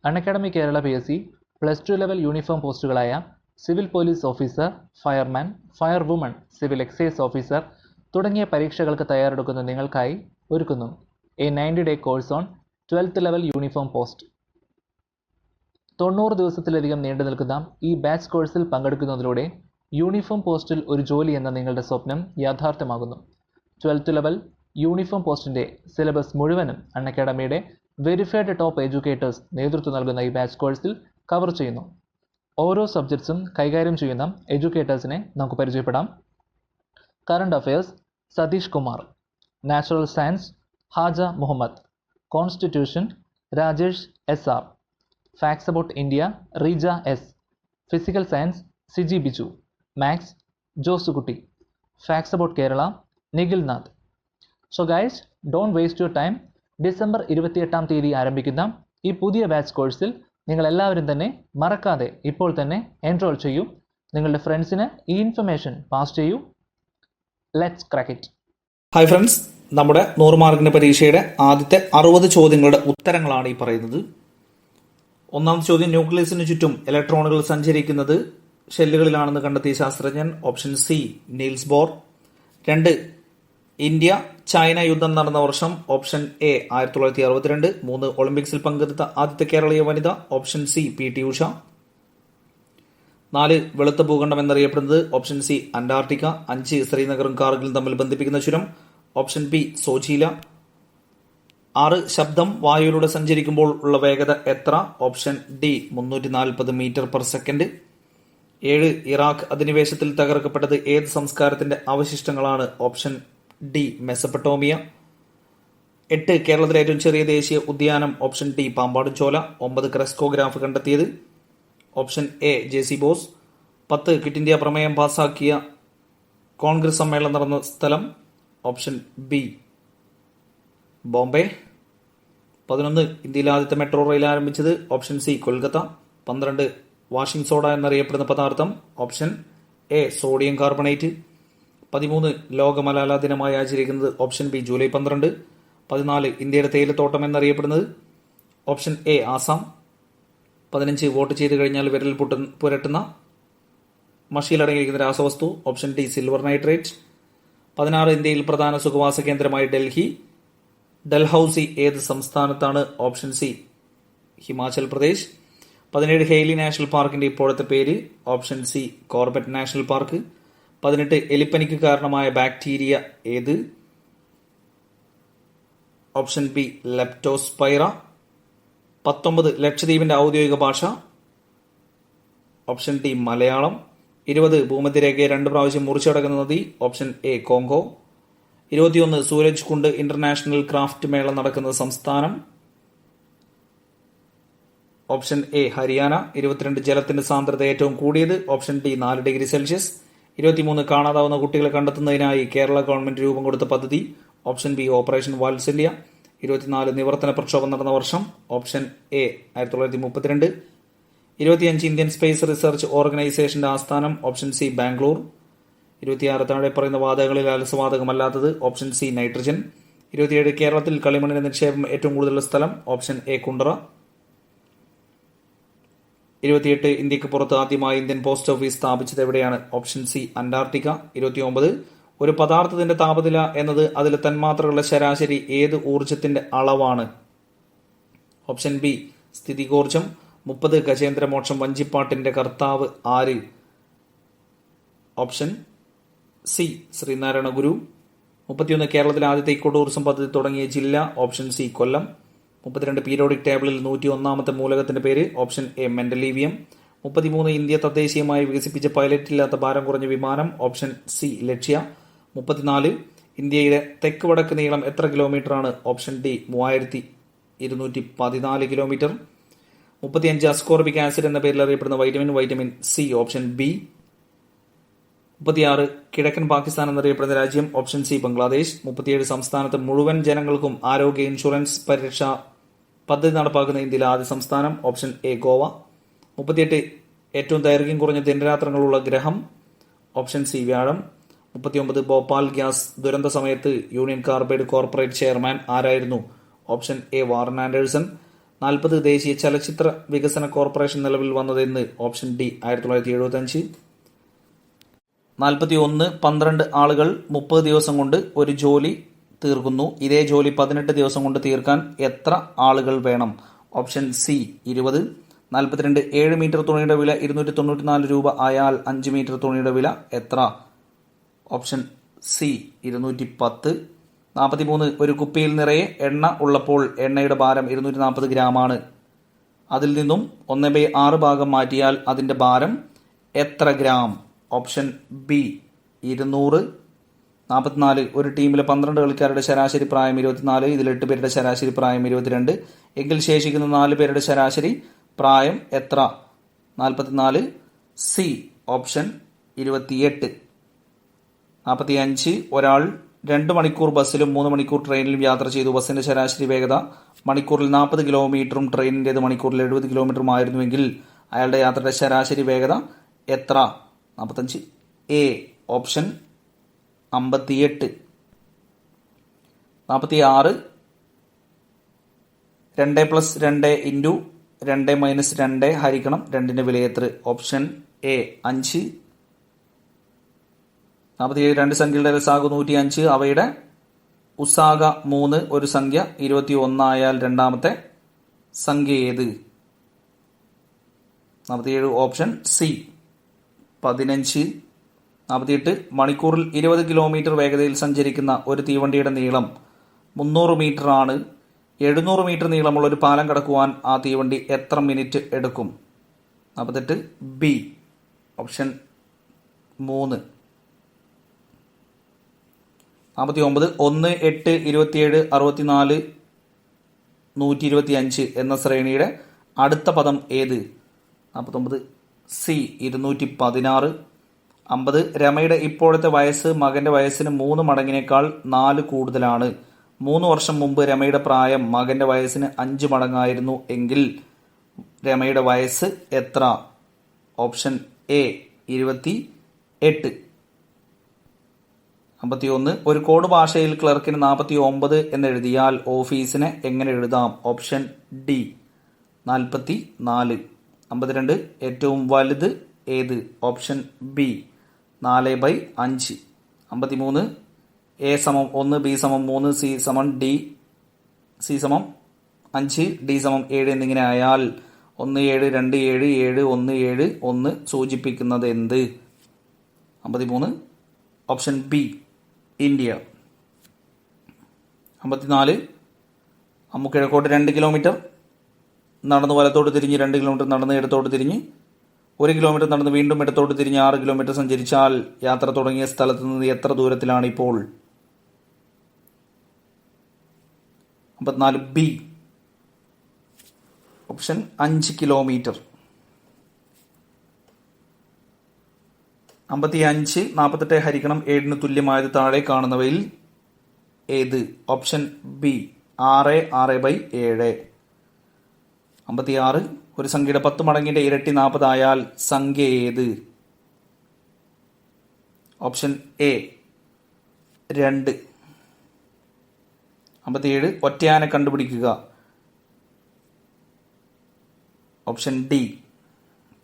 Unacademy Kerala PSC +2 level uniform പോസ്റ്റുകളായ civil police officer, fireman, fire woman, civil excise officer തുടങ്ങിയ പരീക്ഷകൾക്ക് തയ്യാറെടുക്കുന്ന നിങ്ങൾക്കായി ഒരുക്കുന്നു a 90-day course on 12th level uniform post. 90 ദിവസത്തിലധികം നീണ്ടു നിൽക്കുന്ന ഈ ബാച്ച് കോഴ്സിൽ പങ്കെടുക്കുന്നതിലൂടെ യൂണിഫോം പോസ്റ്റിൽ ഒരു ജോലി എന്ന നിങ്ങളുടെ സ്വപ്നം യാഥാർത്ഥ്യമാകുന്നു. 12th ലെവൽ യൂണിഫോം പോസ്റ്റിൻ്റെ സിലബസ് മുഴുവനും അൺഅക്കാഡമിയുടെ വെരിഫൈഡ് ടോപ്പ് എഡ്യൂക്കേറ്റേഴ്സ് നേതൃത്വം നൽകുന്ന ഈ ബാച്ച് കോഴ്സിൽ കവർ ചെയ്യുന്നു. ഓരോ സബ്ജക്ട്സും കൈകാര്യം ചെയ്യുന്ന എഡ്യൂക്കേറ്റേഴ്സിനെ നമുക്ക് പരിചയപ്പെടാം. Current affairs Satheesh Kumar, natural science Haja Muhammad, constitution Rajesh SR, facts about India Reeja S, physical science Siji Biju, maths Josukutty, facts about Kerala Nikhil Nath. So guys, don't waste your time. December 28-ാം തീയതി ആരംഭിക്കുന്ന ഈ പുതിയ ബാച്ച് കോഴ്സിൽ നിങ്ങൾ എല്ലാവരും തന്നെ മറക്കാതെ ഇപ്പോൾ തന്നെ എൻറോൾ ചെയ്യൂ. നിങ്ങളുടെ ഫ്രണ്ട്സിന് ഈ ഇൻഫർമേഷൻ പാസ് ചെയ്യൂ. Let's crack it. Hi friends, നമ്മുടെ 100 മാർക്കിന്റെ പരീക്ഷയുടെ ആദ്യത്തെ 60 ചോദ്യങ്ങളുടെ ഉത്തരങ്ങളാണ് ഈ പറയുന്നത്. ഒന്നാമത്തെ ചോദ്യം, ന്യൂക്ലിയസിന് ചുറ്റും ഇലക്ട്രോണുകൾ സഞ്ചരിക്കുന്നത് ഷെല്ലുകളിലാണെന്ന് കണ്ടെത്തിയ ശാസ്ത്രജ്ഞൻ. Option C Niels Bohr. 2, India China യുദ്ധം നടന്ന വർഷം. Option A 1962. 3, ഒളിമ്പിക്സിൽ പങ്കെടുത്ത ആദ്യത്തെ കേരളീയ വനിത. Option C PT Usha. 4, വെളുത്ത ഭൂഖണ്ഡം എന്നറിയപ്പെടുന്നത്. Option C Antarctica. 5, ശ്രീനഗറും കാർഗിലും തമ്മിൽ ബന്ധിപ്പിക്കുന്ന ചുരം. Option B സോജീല. 6, ശബ്ദം വായുവിലൂടെ സഞ്ചരിക്കുമ്പോൾ ഉള്ള വേഗത എത്ര? Option D 340 metre second. 7, ഇറാഖ് അധിനിവേശത്തിൽ തകർക്കപ്പെട്ടത് ഏത് സംസ്കാരത്തിന്റെ അവശിഷ്ടങ്ങളാണ്? Option D Mesopotamia. 8, കേരളത്തിലെ ഏറ്റവും ചെറിയ ദേശീയ ഉദ്യാനം. Option D Pambadum Shola. 9, ക്രെസ്കോഗ്രാഫ് കണ്ടെത്തിയത്. Option A JC boss. 10, quit India പ്രമേയം പാസാക്കിയ കോൺഗ്രസ് സമ്മേളനം നടന്ന സ്ഥലം. Option B Bombay. 11, ഇന്ത്യയിലെ ആദ്യത്തെ മെട്രോ റെയിൽ ആരംഭിച്ചത്. Option C Kolkata. 12, washing soda എന്നറിയപ്പെടുന്ന പദാർത്ഥം. Option A sodium carbonate. 13, ലോക മലാല ദിനമായി ആചരിക്കുന്നത്. Option B July 12. 14, ഇന്ത്യയുടെ തേയിലത്തോട്ടം എന്നറിയപ്പെടുന്നത്. Option A Assam. 15, വോട്ട് ചെയ്ത് കഴിഞ്ഞാൽ വിരൽ പുരട്ടുന്ന മഷിയിലടങ്ങിയിരിക്കുന്ന രാസവസ്തു. Option D silver nitrate. 16, ഇന്ത്യയിൽ പ്രധാന സുഖവാസ കേന്ദ്രമായി ഡൽഹി. ഡൽഹൌസി ഏത് സംസ്ഥാനത്താണ്? Option C Himachal Pradesh. 17, Hailey national പാർക്കിന്റെ ഇപ്പോഴത്തെ പേര്. Option C Corbett national park. 18, എലിപ്പനിക്ക് കാരണമായ ബാക്ടീരിയ ഏത്? Option B Leptospira. 19, ലക്ഷദ്വീപിന്റെ ഔദ്യോഗിക ഭാഷ. Option D Malayalam. 20, ഭൂമധ്യരേഖയെ 2 പ്രാവശ്യം മുറിച്ചടക്കുന്ന നദി. Option A Congo. 21, Suraj Kund international craft Mela നടക്കുന്ന സംസ്ഥാനം. Option A Haryana. 22, ജലത്തിന്റെ സാന്ദ്രത ഏറ്റവും കൂടിയത്. Option D 4 degree Celsius. 23, കാണാതാവുന്ന കുട്ടികളെ കണ്ടെത്തുന്നതിനായി കേരള ഗവൺമെന്റ് രൂപം കൊടുത്ത പദ്ധതി. ഓപ്ഷൻ ബി ഓപ്പറേഷൻ വാത്സല്യ. 24, നിവർത്തന പ്രക്ഷോഭം നടന്ന വർഷം. Option A 1932. 25, Indian space research ഓർഗനൈസേഷന്റെ ആസ്ഥാനം. Option C Bangalore. 26, താഴെ പറയുന്ന വാതകങ്ങളിൽ അലസവാതകമല്ലാത്തത്. Option C nitrogen. 27, കേരളത്തിൽ കളിമണ്ണിന്റെ നിക്ഷേപം ഏറ്റവും കൂടുതലുള്ള സ്ഥലം. Option A Kundara. 28, ഇന്ത്യക്ക് പുറത്ത് ആദ്യമായി ഇന്ത്യൻ പോസ്റ്റ് ഓഫീസ് സ്ഥാപിച്ചത് എവിടെയാണ്? Option C Antarctica. 29, ഒരു പദാർത്ഥത്തിന്റെ താപനില എന്നത് അതിലെ തന്മാത്രകളുടെ ശരാശരി ഏത് ഊർജത്തിന്റെ അളവാണ്? Option B സ്ഥിതികോർജം. 30, ഗജേന്ദ്രമോക്ഷം വഞ്ചിപ്പാട്ടിന്റെ കർത്താവ് ആര്? ഓപ്ഷൻ സി ശ്രീനാരായണ ഗുരു. 31, കേരളത്തിലെ ആദ്യത്തെ ഇക്കോ ടൂറിസം പദ്ധതി തുടങ്ങിയ ജില്ല. ഓപ്ഷൻ സി കൊല്ലം. 32, പീരിയോഡിക് ടേബിളിൽ 101ാമത്തെ മൂലകത്തിന്റെ പേര്. Option A mendelevium. 33, ഇന്ത്യ തദ്ദേശീയമായി വികസിപ്പിച്ച പൈലറ്റ് ഇല്ലാത്ത ഭാരം കുറഞ്ഞ വിമാനം. ഓപ്ഷൻ സി ലക്ഷ്യ. 34, ഇന്ത്യയുടെ തെക്ക് വടക്ക് നീളം എത്ര കിലോമീറ്ററാണ്? Option D 3214 kilometre. 35, ascorbic acid എന്ന പേരിൽ അറിയപ്പെടുന്ന വൈറ്റമിൻ സി. Option B. 36, കിഴക്കൻ പാകിസ്ഥാൻ എന്നറിയപ്പെടുന്ന രാജ്യം. Option C Bangladesh. 37, സംസ്ഥാനത്ത് മുഴുവൻ ജനങ്ങൾക്കും ആരോഗ്യ ഇൻഷുറൻസ് പരിരക്ഷ പദ്ധതി നടപ്പാക്കുന്ന ഇന്ത്യയിലെ ആദ്യ സംസ്ഥാനം. Option A Goa. 38, ഏറ്റവും ദൈർഘ്യം കുറഞ്ഞ ദിനരാത്രങ്ങളുള്ള ഗ്രഹം. ഓപ്ഷൻ സി വ്യാഴം. 39, ഭോപ്പാൽ ഗ്യാസ് ദുരന്ത സമയത്ത് യൂണിയൻ കാർബൈഡ് കോർപ്പറേറ്റ് ചെയർമാൻ ആരായിരുന്നു? Option A Warren Anderson. 40 ദേശീയ ചലച്ചിത്ര വികസന കോർപ്പറേഷൻ നിലവിൽ വന്നതെന്ന്? Option D 1975. 41 12 ആളുകൾ 30 ദിവസം കൊണ്ട് ഒരു ജോലി തീർക്കുന്നു. ഇതേ ജോലി 18 ദിവസം കൊണ്ട് തീർക്കാൻ എത്ര ആളുകൾ വേണം? Option C 20. 42 7 മീറ്റർ തുണിയുടെ വില 294 രൂപ ആയാൽ 5 മീറ്റർ തുണിയുടെ വില എത്ര? Option C 210. 43 ഒരു കുപ്പിയിൽ നിറയെ എണ്ണ ഉള്ളപ്പോൾ എണ്ണയുടെ ഭാരം 240 ഗ്രാമാണ്. അതിൽ നിന്നും 1/6 ഭാഗം മാറ്റിയാൽ അതിന്റെ ഭാരം എത്ര ഗ്രാം? Option B 200. 44 ഒരു ടീമിലെ 12 കളിക്കാരുടെ ശരാശരി പ്രായം 24. ഇതിൽ 8 പേരുടെ ശരാശരി പ്രായം 22. എങ്കിൽ ശേഷിക്കുന്ന 4 പേരുടെ ശരാശരി പ്രായം എത്ര? 44. C option 28. 45 ഒരാൾ 2 മണിക്കൂർ ബസ്സിലും 3 മണിക്കൂർ ട്രെയിനിലും യാത്ര ചെയ്തു. ബസ്സിന്റെ ശരാശരി വേഗത മണിക്കൂറിൽ 40 കിലോമീറ്ററും ട്രെയിനിൻ്റേത് മണിക്കൂറിൽ 70 കിലോമീറ്ററും ആയിരുന്നുവെങ്കിൽ അയാളുടെ യാത്രയുടെ ശരാശരി വേഗത എത്ര? 45. A option 58. 46 2+2 ഇൻറ്റു 2 - 2 ഹരിക്കണം 2ന്റെ വിലയെത്ര? Option A 5. 47 രണ്ട് സംഖ്യകളുടെ ലസാഗു 105. അവയുടെ ഉസാഗ 3. ഒരു സംഖ്യ 21 ആയാൽ രണ്ടാമത്തെ സംഖ്യ ഏത്? 47 ഓപ്ഷൻ സി 15. 48 മണിക്കൂറിൽ 20 കിലോമീറ്റർ വേഗതയിൽ സഞ്ചരിക്കുന്ന ഒരു തീവണ്ടിയുടെ നീളം 300 മീറ്റർ ആണ്. 700 മീറ്റർ നീളമുള്ള ഒരു പാലം കടക്കുവാൻ ആ തീവണ്ടി എത്ര മിനിറ്റ് എടുക്കും? 48 ബി ഓപ്ഷൻ 3. 49 1 8 27 64 125 എന്ന ശ്രേണിയുടെ അടുത്ത പദം ഏത്? 49 സി 216. 50 രമയുടെ ഇപ്പോഴത്തെ വയസ്സ് മകന്റെ വയസ്സിന് 3 മടങ്ങിനേക്കാൾ 4 കൂടുതലാണ്. 3 വർഷം മുമ്പ് രമയുടെ പ്രായം മകന്റെ വയസ്സിന് 5 മടങ്ങായിരുന്നു എങ്കിൽ രമയുടെ വയസ്സ് എത്ര? Option A 28. 51 ഒരു കോഡ് ഭാഷയിൽ ക്ലർക്കിന് 49 എന്നെഴുതിയാൽ ഓഫീസിനെ എങ്ങനെ എഴുതാം? Option D 44. 52 ഏറ്റവും വലുത് ഏത്? Option B 4/5. 53 എ സമം 1 ബി സമം 3 സി സമം 5 ഡി സമം 7 എന്നിങ്ങനെ ആയാൽ 1 7 2 7 7 1 7 1 സൂചിപ്പിക്കുന്നത് എന്ത്? 53 ഓപ്ഷൻ ബി ഇന്ത്യ. 54 അമ്മു കിഴക്കോട്ട് 2 കിലോമീറ്റർ നടന്ന് വലത്തോട്ട് തിരിഞ്ഞ് 2 കിലോമീറ്റർ നടന്ന് ഇടത്തോട്ട് തിരിഞ്ഞ് 1 കിലോമീറ്റർ നടന്ന് വീണ്ടും ഇടത്തോട്ട് തിരിഞ്ഞ് 6 കിലോമീറ്റർ സഞ്ചരിച്ചാൽ യാത്ര തുടങ്ങിയ സ്ഥലത്ത് നിന്ന് എത്ര ദൂരത്തിലാണ് ഇപ്പോൾ? 54 ബി ഓപ്ഷൻ 5 കിലോമീറ്റർ. 55 48 ഹരിക്കണം 7 തുല്യമായത് താഴെ കാണുന്നവയിൽ ഏത്? Option B 6 6/7. 56 ഒരു സംഖ്യയുടെ 10 മടങ്ങിന്റെ ഇരട്ടി 40 ആയാൽ സംഖ്യ ഏത്? Option A 2. 57 ഒറ്റയാനെ കണ്ടുപിടിക്കുക. Option D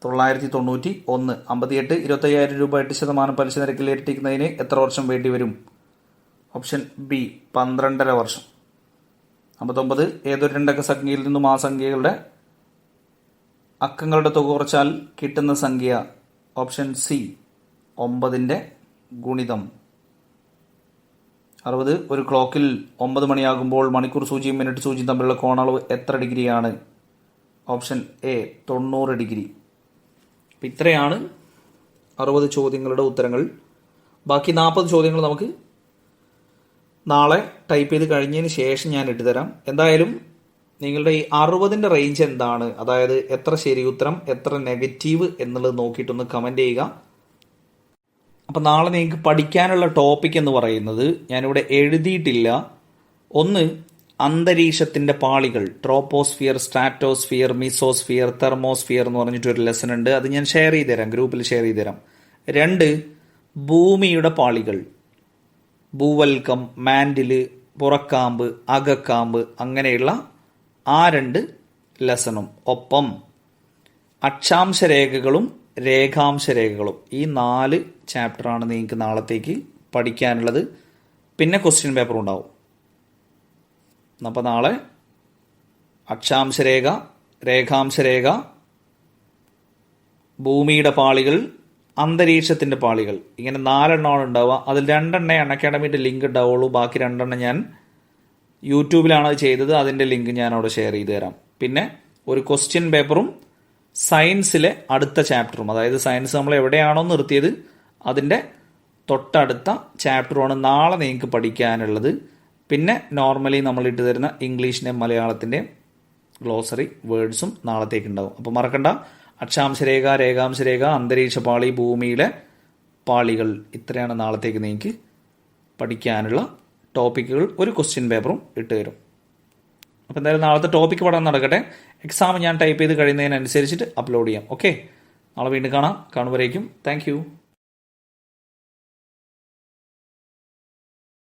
991. 58 25,000 രൂപ 8% പലിശ നിരക്കിൽ ഇരട്ടിക്കുന്നതിന് എത്ര വർഷം വേണ്ടിവരും? ഓപ്ഷൻ ബി 12.5 വർഷം. 59 ഏതൊരു രണ്ടക്ക സംഖ്യയിൽ നിന്നും ആ സംഖ്യകളുടെ അക്കങ്ങളുടെ തുക കുറച്ചാൽ കിട്ടുന്ന സംഖ്യ? ഓപ്ഷൻ സി 9ന്റെ ഗുണിതം. 60 ഒരു ക്ലോക്കിൽ 9 മണിയാകുമ്പോൾ മണിക്കൂർ സൂചിയും മിനിറ്റ് സൂചിയും തമ്മിലുള്ള കോണളവ് എത്ര ഡിഗ്രിയാണ്? Option A 90 degree. അപ്പം ഇത്രയാണ് 60 ചോദ്യങ്ങളുടെ ഉത്തരങ്ങൾ. ബാക്കി 40 ചോദ്യങ്ങൾ നമുക്ക് നാളെ ടൈപ്പ് ചെയ്ത് കഴിഞ്ഞതിന് ശേഷം ഞാൻ ഇട്ടുതരാം. എന്തായാലും നിങ്ങളുടെ ഈ 60ന്റെ റേഞ്ച് എന്താണ്, അതായത് എത്ര ശരി ഉത്തരം എത്ര നെഗറ്റീവ് എന്നുള്ളത് നോക്കിയിട്ടൊന്ന് കമൻറ്റ് ചെയ്യുക. അപ്പം നാളെ നിങ്ങൾക്ക് പഠിക്കാനുള്ള ടോപ്പിക് എന്ന് പറയുന്നത് ഞാനിവിടെ എഴുതിയിട്ടില്ല. ഒന്ന് അന്തരീക്ഷത്തിൻ്റെ പാളികൾ, ട്രോപ്പോസ്ഫിയർ, സ്ട്രാറ്റോസ്ഫിയർ, മിസോസ്ഫിയർ, തെർമോസ്ഫിയർ എന്ന് പറഞ്ഞിട്ടൊരു ലെസൺ ഉണ്ട്. അത് ഞാൻ ഷെയർ ചെയ്ത് തരാം, ഗ്രൂപ്പിൽ ഷെയർ ചെയ്ത് തരാം. 2 ഭൂമിയുടെ പാളികൾ, ഭൂവൽക്കം, മാൻഡില്, പുറക്കാമ്പ്, അകക്കാമ്പ്, അങ്ങനെയുള്ള ആ 2 ലെസണും. ഒപ്പം അക്ഷാംശരേഖകളും രേഖാംശരേഖകളും. ഈ 4 ചാപ്റ്ററാണ് നിങ്ങൾക്ക് നാളത്തേക്ക് പഠിക്കാനുള്ളത്. പിന്നെ ക്വസ്റ്റ്യൻ പേപ്പർ ഉണ്ടാവും. അപ്പോൾ നാളെ അക്ഷാംശരേഖ, രേഖാംശരേഖ, ഭൂമിയുടെ പാളികൾ, അന്തരീക്ഷത്തിൻ്റെ പാളികൾ, ഇങ്ങനെ 4 എണ്ണമാണ് ഉണ്ടാവുക. അതിൽ 2 എണ്ണേ അൺഅക്കാഡമിയുടെ ലിങ്ക് ഉണ്ടാവുള്ളൂ. ബാക്കി 2 എണ്ണം ഞാൻ യൂട്യൂബിലാണ് അത് ചെയ്തത്. അതിൻ്റെ ലിങ്ക് ഞാൻ അവിടെ ഷെയർ ചെയ്ത് തരാം. പിന്നെ ഒരു ക്വസ്റ്റ്യൻ പേപ്പറും സയൻസിലെ അടുത്ത ചാപ്റ്ററും, അതായത് സയൻസ് നമ്മൾ എവിടെയാണോ നിർത്തിയത് അതിൻ്റെ തൊട്ടടുത്ത ചാപ്റ്ററുമാണ് നാളെ നിങ്ങൾക്ക് പഠിക്കാനുള്ളത്. പിന്നെ നോർമലി നമ്മൾ ഇട്ട് തരുന്ന ഇംഗ്ലീഷിൻ്റെയും മലയാളത്തിൻ്റെയും ഗ്ലോസറി വേർഡ്സും നാളത്തേക്ക് ഉണ്ടാവും. അപ്പോൾ മറക്കണ്ട, അക്ഷാംശരേഖ, രേഖാംശരേഖ, അന്തരീക്ഷ പാളി, ഭൂമിയിലെ പാളികൾ, ഇത്രയാണ് നാളത്തേക്ക് നിങ്ങൾക്ക് പഠിക്കാനുള്ള ടോപ്പിക്കുകൾ. ഒരു ക്വസ്റ്റ്യൻ പേപ്പറും ഇട്ട് തരും. അപ്പോൾ എന്തായാലും നാളത്തെ ടോപ്പിക്ക് പഠനം നടക്കട്ടെ. എക്സാം ഞാൻ ടൈപ്പ് ചെയ്ത് കഴിയുന്നതിനനുസരിച്ചിട്ട് അപ്ലോഡ് ചെയ്യാം. ഓക്കെ, നാളെ വീണ്ടും കാണാം. കാണുമ്പോഴേക്കും താങ്ക്